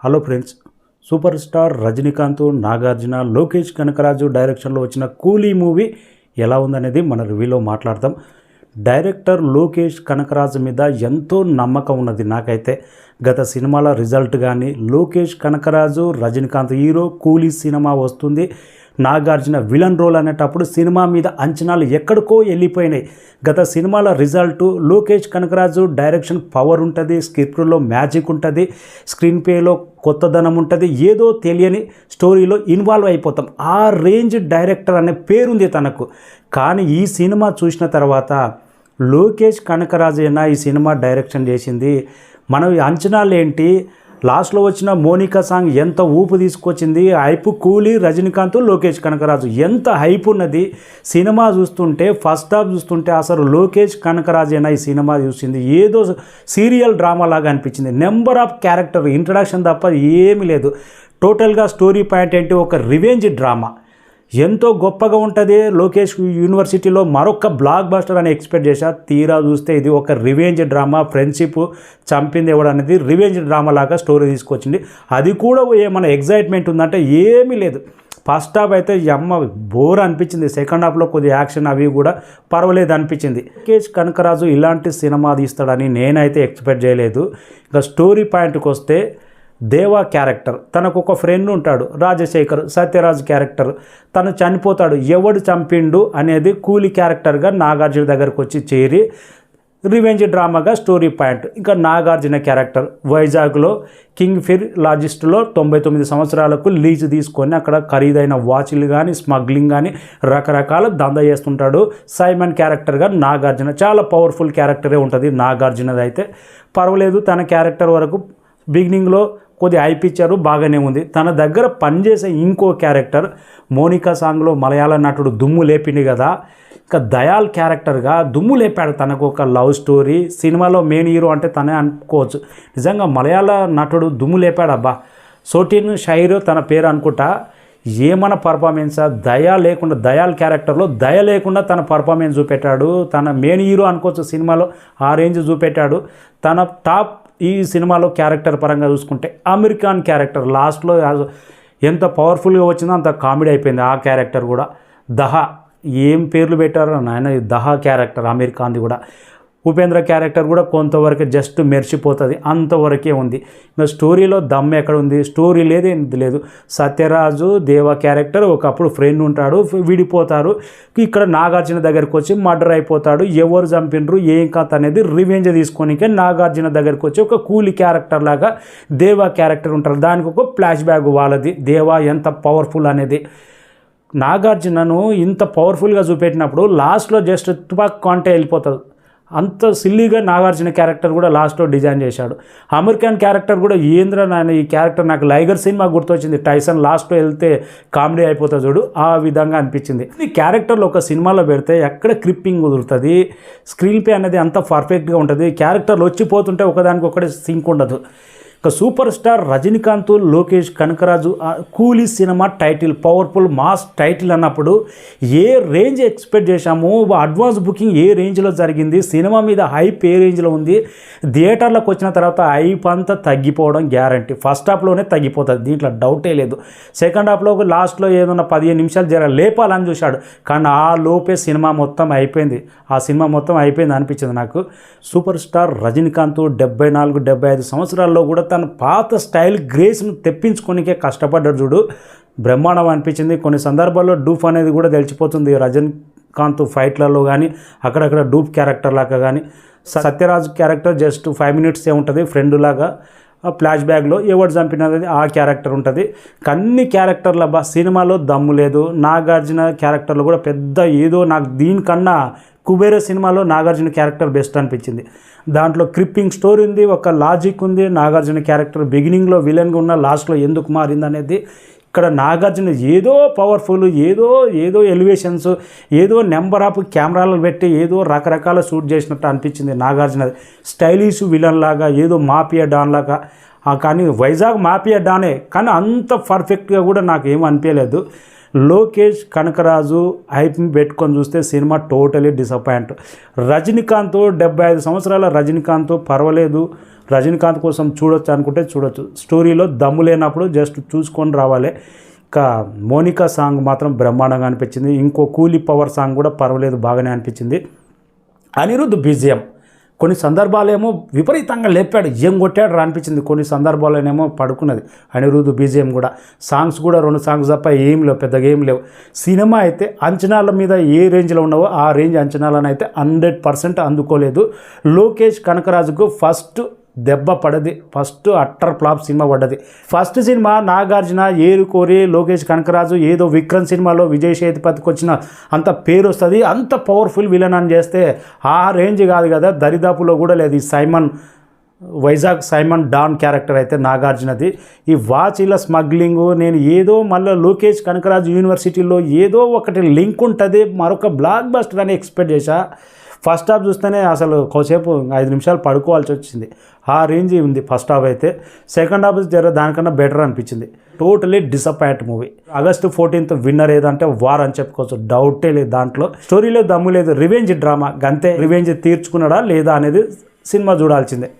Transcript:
Hello friends, superstar Rajinikanth, Nagarjuna, Lokesh Kanagaraj డైరెక్షన్లో వచ్చిన కూలీ మూవీ ఎలా ఉందనేది మన రివ్యూలో మాట్లాడతాం. డైరెక్టర్ లోకేష్ కనకరాజు మీద ఎంతో నమ్మకం ఉన్నది నాకైతే. గత సినిమాల రిజల్ట్ కానీ, లోకేష్ కనకరాజు రజనీకాంత్ హీరో, కూలీ సినిమా వస్తుంది, నాగార్జున విలన్ రోల్ అనేటప్పుడు సినిమా మీద అంచనాలు ఎక్కడికో వెళ్ళిపోయినాయి. గత సినిమాల result, Lokesh Kanagaraj direction power ఉంటుంది, స్క్రిప్ట్లో మ్యాజిక్ ఉంటుంది, స్క్రీన్ ప్లేలో కొత్తదనం ఉంటుంది, ఏదో తెలియని స్టోరీలో ఇన్వాల్వ్ అయిపోతాం. ఆ రేంజ్ డైరెక్టర్ అనే పేరుంది తనకు. కానీ ఈ సినిమా చూసిన తర్వాత లోకేష్ కనకరాజు అయినా ఈ సినిమా డైరెక్షన్ చేసింది, మన అంచనాలు ఏంటి, లాస్ట్లో వచ్చిన మోనికా సాంగ్ ఎంత ఊపు తీసుకొచ్చింది, హైప్ కూలీ, రజనీకాంత్, లోకేష్ కనకరాజు ఎంత హైప్ ఉన్నది. సినిమా చూస్తుంటే ఫస్ట్ హాఫ్ చూస్తుంటే అసలు లోకేష్ కనకరాజు అయినా ఈ సినిమా చూసింది ఏదో సీరియల్ డ్రామా లాగా అనిపించింది. నెంబర్ ఆఫ్ క్యారెక్టర్ ఇంట్రడక్షన్ తప్ప ఏమీ లేదు. టోటల్గా స్టోరీ పాయింట్ ఏంటి, ఒక రివెంజ్ డ్రామా ఎంతో గొప్పగా ఉంటుంది. లోకేష్ యూనివర్సిటీలో మరొక బ్లాక్ బస్టర్ అని ఎక్స్పెక్ట్ చేశా, తీరా చూస్తే ఇది ఒక రివెంజ్ డ్రామా. ఫ్రెండ్షిప్ చంపింది ఎవడు అనేది రివెంజ్ డ్రామా లాగా స్టోరీ తీసుకొచ్చింది. అది కూడా ఏమైనా ఎగ్జైట్మెంట్ ఉందంటే ఏమీ లేదు. ఫస్ట్ హాఫ్ అయితే అమ్మ బోర్ అనిపించింది, సెకండ్ హాఫ్లో కొద్దిగా యాక్షన్ అవి కూడా పర్వాలేదు అనిపించింది. లోకేష్ కనకరాజు ఇలాంటి సినిమా తీస్తాడని నేనైతే ఎక్స్పెక్ట్ చేయలేదు. ఇంకా స్టోరీ పాయింట్కి వస్తే, దేవా క్యారెక్టర్, తనకు ఒక ఫ్రెండ్ ఉంటాడు రాజశేఖర్, సత్యరాజ్ క్యారెక్టర్, తను చనిపోతాడు, ఎవడు చంపిండు అనేది కూలీ క్యారెక్టర్గా నాగార్జున దగ్గరకు వచ్చి చేరి రివెంజ్ డ్రామాగా స్టోరీ పాయింట్. ఇంకా నాగార్జున క్యారెక్టర్ వైజాగ్లో కింగ్ ఫిర్ లాజిస్ట్లో 99 సంవత్సరాలకు లీజ్ తీసుకొని అక్కడ ఖరీదైన వాచ్లు కానీ, స్మగ్లింగ్ కానీ రకరకాల దందా చేస్తుంటాడు. సైమన్ క్యారెక్టర్గా నాగార్జున, చాలా పవర్ఫుల్ క్యారెక్టరే ఉంటుంది నాగార్జునది. అయితే పర్వాలేదు, తన క్యారెక్టర్ వరకు బిగినింగ్లో కొద్ది అయిపించారు, బాగానే ఉంది. తన దగ్గర పనిచేసే ఇంకో క్యారెక్టర్ మోనికా సాంగ్లో మలయాళ నటుడు దుమ్ము లేపింది కదా, ఇంకా దయాల్ క్యారెక్టర్గా దుమ్ము లేపాడు. తనకు ఒక లవ్ స్టోరీ, సినిమాలో మెయిన్ హీరో అంటే తనే అనుకోవచ్చు. నిజంగా మలయాళ నటుడు దుమ్ము లేపాడు అబ్బా. సోటిన్ షైర్ తన పేరు అనుకుంటా. ఏమన్నా పర్ఫార్మెన్సా, దయాల్ క్యారెక్టర్లో దయ లేకుండా తన పర్ఫార్మెన్స్ చూపెట్టాడు. తన మెయిన్ హీరో అనుకోవచ్చు సినిమాలో, ఆ రేంజ్ చూపెట్టాడు. తన టాప్ ఈ సినిమాలో క్యారెక్టర్ పరంగా చూసుకుంటే అమెరికాన్ క్యారెక్టర్ లాస్ట్లో ఎంత పవర్ఫుల్గా వచ్చిందో అంత కామెడీ అయిపోయింది. ఆ క్యారెక్టర్ కూడా దహా, ఏం పేర్లు పెట్టారో నాయన, దహా క్యారెక్టర్ అమెరికాన్ది కూడా. ఉపేంద్ర క్యారెక్టర్ కూడా కొంతవరకు జస్ట్ మెరిచిపోతుంది, అంతవరకే ఉంది. ఇంకా స్టోరీలో దమ్ ఎక్కడ ఉంది, స్టోరీ లేదు, ఏంటి లేదు. సత్యరాజు దేవా క్యారెక్టర్ ఒకప్పుడు ఫ్రెండ్ ఉంటాడు, విడిపోతారు. ఇక్కడ నాగార్జున దగ్గరికి వచ్చి మర్డర్ అయిపోతాడు, ఎవరు చంపినరు ఏం కథ అనేది రివెంజ్ తీసుకొనికే నాగార్జున దగ్గరికి వచ్చి ఒక కూలీ క్యారెక్టర్ లాగా దేవా క్యారెక్టర్ ఉంటారు. దానికి ఒక ఫ్లాష్ బ్యాక్ వాళ్ళది, దేవా ఎంత పవర్ఫుల్ అనేది. నాగార్జునను ఇంత పవర్ఫుల్గా చూపెట్టినప్పుడు లాస్ట్లో జస్ట్ తుపాక్ కాంటే వెళ్ళిపోతుంది. అంత సిల్లీగా నాగార్జున క్యారెక్టర్ కూడా లాస్ట్లో డిజైన్ చేశాడు. అమెరికన్ క్యారెక్టర్ కూడా ఏంద్ర నాయన, ఈ క్యారెక్టర్ నాకు లైగర్ సినిమా గుర్తొచ్చింది. టైసన్ లాస్ట్లో వెళ్తే కామెడీ అయిపోతుంది చూడు, ఆ విధంగా అనిపించింది. ఈ క్యారెక్టర్లో ఒక సినిమాలో పెడితే ఎక్కడ క్రిప్పింగ్ కుదురుతుంది, స్క్రీన్ ప్లే అనేది అంత పర్ఫెక్ట్గా ఉంటుంది. క్యారెక్టర్లు వచ్చిపోతుంటే ఒకదానికి ఒకటి సింక్ ఉండదు. ఇక సూపర్ స్టార్ రజనీకాంత్, లోకేష్ కనకరాజు కూలీ cinema title, powerful mass title అన్నప్పుడు ఏ రేంజ్ ఎక్స్పెక్ట్ చేశాము, అడ్వాన్స్ బుకింగ్ ఏ రేంజ్లో జరిగింది, సినిమా మీద హైప్ ఏ రేంజ్లో ఉంది. థియేటర్లకు వచ్చిన తర్వాత హైప్ అంతా తగ్గిపోవడం గ్యారంటీ. ఫస్ట్ హాఫ్లోనే తగ్గిపోతుంది, దీంట్లో డౌటే లేదు. సెకండ్ హాఫ్లో లాస్ట్లో ఏదన్నా 15 నిమిషాలు లేపాలని చూశాడు, కానీ ఆ లోపే సినిమా మొత్తం అయిపోయింది. ఆ సినిమా మొత్తం అయిపోయింది అనిపించింది నాకు. సూపర్ స్టార్ రజనీకాంత్ 74-75 సంవత్సరాల్లో కూడా తన పాత స్టైల్ గ్రేస్ను తెప్పించుకోనికే కష్టపడ్డాడు చూడు, బ్రహ్మాండం అనిపించింది. కొన్ని సందర్భాల్లో డూప్ అనేది కూడా తెలిసిపోతుంది రజనీకాంత్ ఫైట్లలో కానీ, అక్కడక్కడ డూప్ క్యారెక్టర్ లాగా కానీ. సత్యరాజ్ క్యారెక్టర్ జస్ట్ 5 మినిట్సే ఉంటుంది, ఫ్రెండ్ లాగా. ఫ్లాష్ బ్యాక్లో ఎవరు చంపినది ఆ క్యారెక్టర్ ఉంటుంది. అన్ని క్యారెక్టర్ల సినిమాలో దమ్ము లేదు. నాగార్జున క్యారెక్టర్లో కూడా పెద్ద ఏదో, నాకు దీనికన్నా కుబేర సినిమాలో నాగార్జున క్యారెక్టర్ బెస్ట్ అనిపించింది. దాంట్లో క్రిప్పింగ్ స్టోరీ ఉంది, ఒక లాజిక్ ఉంది. నాగార్జున క్యారెక్టర్ బిగినింగ్లో విలన్గా ఉన్న లాస్ట్లో ఎందుకు మారింది అనేది. ఇక్కడ నాగార్జున ఏదో పవర్ఫుల్, ఏదో ఎలివేషన్స్, ఏదో నెంబర్ ఆఫ్ కెమెరాలు పెట్టి ఏదో రకరకాల షూట్ చేసినట్టు అనిపించింది. నాగార్జున స్టైలిష్ విలన్ లాగా, ఏదో మాఫియా డాన్ లాగా. కానీ వైజాగ్ మాఫియా డానే, కానీ అంత పర్ఫెక్ట్గా కూడా నాకు ఏం అనిపించలేదు. లోకేష్ కనకరాజు హైప్ పెట్టుకొని చూస్తే సినిమా టోటలీ డిసప్పాయింట్. రజనీకాంత్ 75 సంవత్సరాల రజనీకాంత్ పర్వాలేదు, రజనీకాంత్ కోసం చూడొచ్చు అనుకుంటే చూడొచ్చు. స్టోరీలో దమ్ము లేనప్పుడు జస్ట్ చూసుకొని రావాలి. ఇంకా మోనికా సాంగ్ మాత్రం బ్రహ్మాండంగా అనిపించింది. ఇంకో కూలీ పవర్ సాంగ్ కూడా పర్వాలేదు, బాగానే అనిపించింది. అనిరుద్ధ్ బీజిఎం కొన్ని సందర్భాలేమో విపరీతంగా లేపాడు, ఏం కొట్టాడు రా అనిపించింది. కొన్ని సందర్భాల్లోనేమో పడుకున్నది అనిరుద్ధ్ బీజిఎం కూడా. సాంగ్స్ కూడా 2 సాంగ్స్ తప్ప ఏం లేవు, పెద్దగా ఏం లేవు. సినిమా అయితే అంచనాల మీద ఏ రేంజ్లో ఉన్నావో ఆ రేంజ్ అంచనాలను అయితే 100% అందుకోలేదు. లోకేష్ కనకరాజుకు ఫస్ట్ దెబ్బ పడది, ఫస్ట్ అట్టర్ ఫ్లాప్ సినిమా పడ్డది. ఫస్ట్ సినిమా నాగార్జున ఏరు కోరి లోకేష్ కనకరాజు ఏదో విక్రమ్ సినిమాలో విజయ్ సేతుపతికి వచ్చిన అంత పేరు వస్తుంది, అంత పవర్ఫుల్ విలన్ అని చేస్తే ఆ రేంజ్ కాదు కదా, దరిదాపులో కూడా లేదు. ఈ వైజాగ్ సైమన్ డాన్ క్యారెక్టర్ అయితే నాగార్జునది. ఈ వాచీల స్మగ్లింగు, నేను ఏదో మళ్ళీ లోకేష్ కనకరాజు యూనివర్సిటీలో ఏదో ఒకటి లింక్ ఉంటుంది, మరొక బ్లాక్ బస్టర్ అని ఎక్స్పెక్ట్ చేశా. ఫస్ట్ హాఫ్ చూస్తేనే అసలు కొంచెంసేపు 5 నిమిషాలు పడుకోవాల్సి వచ్చింది, ఆ రేంజ్ ఉంది ఫస్ట్ హాఫ్ అయితే. సెకండ్ హాఫ్ దానికన్నా బెటర్ అనిపించింది. Totally disappoint movie. August 14th winner ఏదంటే వార్ అని చెప్పుకోవచ్చు, డౌటే లేదు దాంట్లో. స్టోరీలో దమ్ము లేదు, రివెంజ్ డ్రామా గంతే. రివెంజ్ తీర్చుకున్నాడా లేదా అనేది సినిమా చూడాల్సిందే.